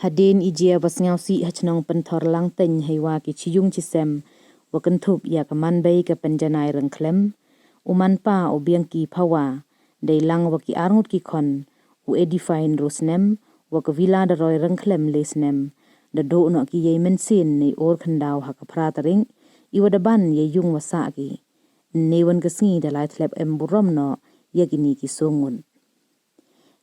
Hadin ijia basngau si hachnong pentor lang teng heiwa ki chiyung chisem wakan thup ya kaman bay ka penjanai rengklem uman pa o biang ki pawa day lang waki arngut ki kon u edifine rosnem waka vila da roy rengklem lesnem da do no ki yei mensin ni or khandaw haka pratering iwada ban ye yung wasa ki newan kasngi da lai thlep emburom no yagini ki songun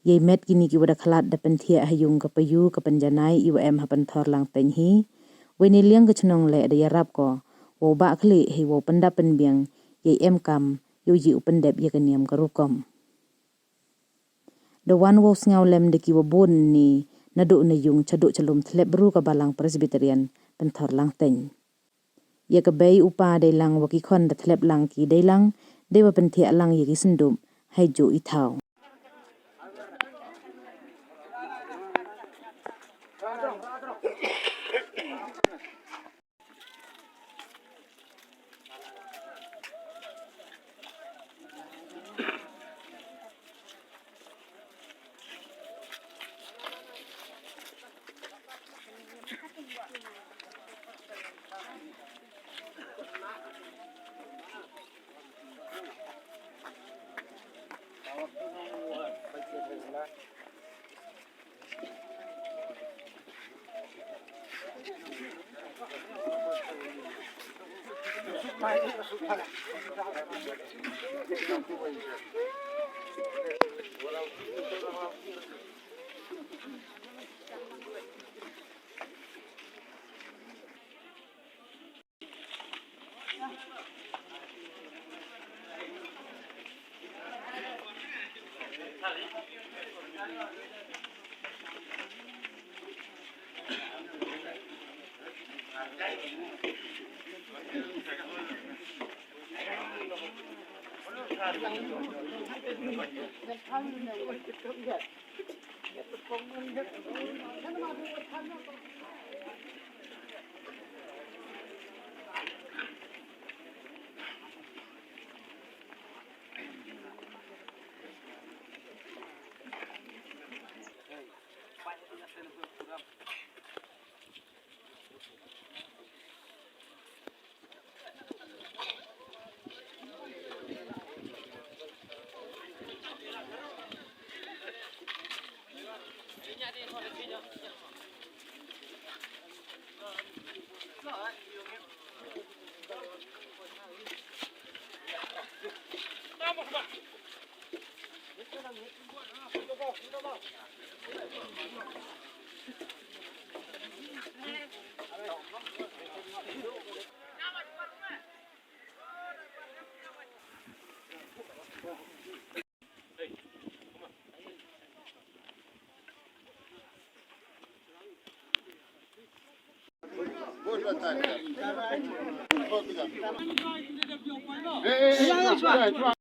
ye met kini ki wada khalat da penthia hayung ka payu ka penjanai iwa em hapan thor lang penhi weni liang ka chnong le da yarap ko wo ba khle hi wo panda pen biang ye em kam yo ji upen dep ye ka niam ka rukom da wan wo sngaw lem de ki wo bon ni nadu na yung chadu chalum thlep bru ka balang presbyterian pen thor lang teng ye ka bay upa de lang wa ki khon da thlep lang ki de lang de wa penthia lang ye ki sindum hai jo I thau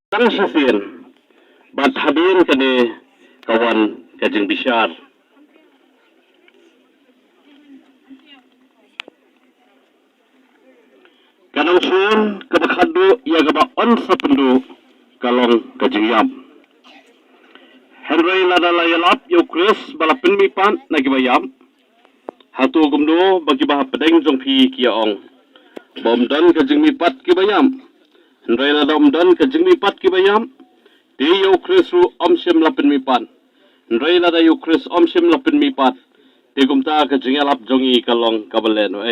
Kan safir bat hadirin kene kawan kajeng bisyar kanang sun kabakado ya gaba on sapendu kalong kajeng yam Henry ladala yalap yo Chris balapin mipan nagibayam hatu gumdo bagi bah pedeng jong pi kia ong bom dan kajeng mipat kibayam Henry lada dan kajeng mipat kibayam di yo Chris ru omsim lapin mipan Henry lada yo Chris omsim lapin mipat di gumta kajeng yalap jongi kalong kabaleno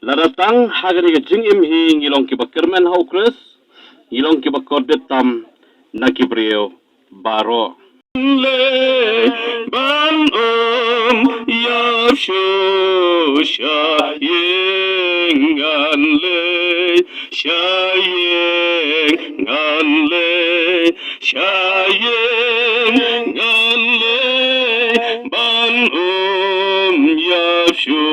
ladatang hagani kajeng imhi ngilong kibakermen hau Chris ngilong kibakordet tam nakibrio baro le ban yasho shayengan le shayengan le shayengan le ban yasho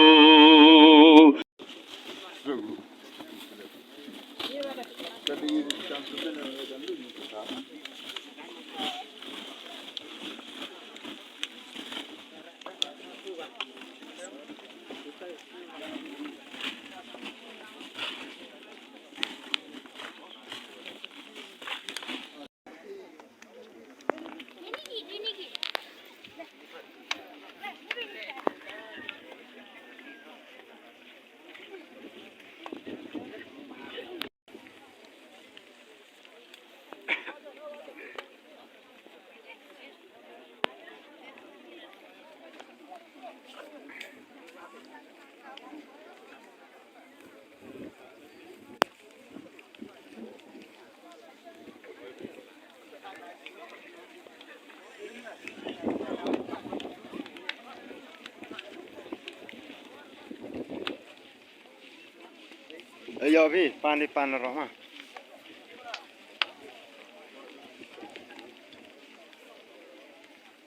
Ayoพี่ปานdi pan ro ma.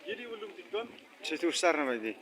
Jadi ulum tinggal. Situ besar nama ini.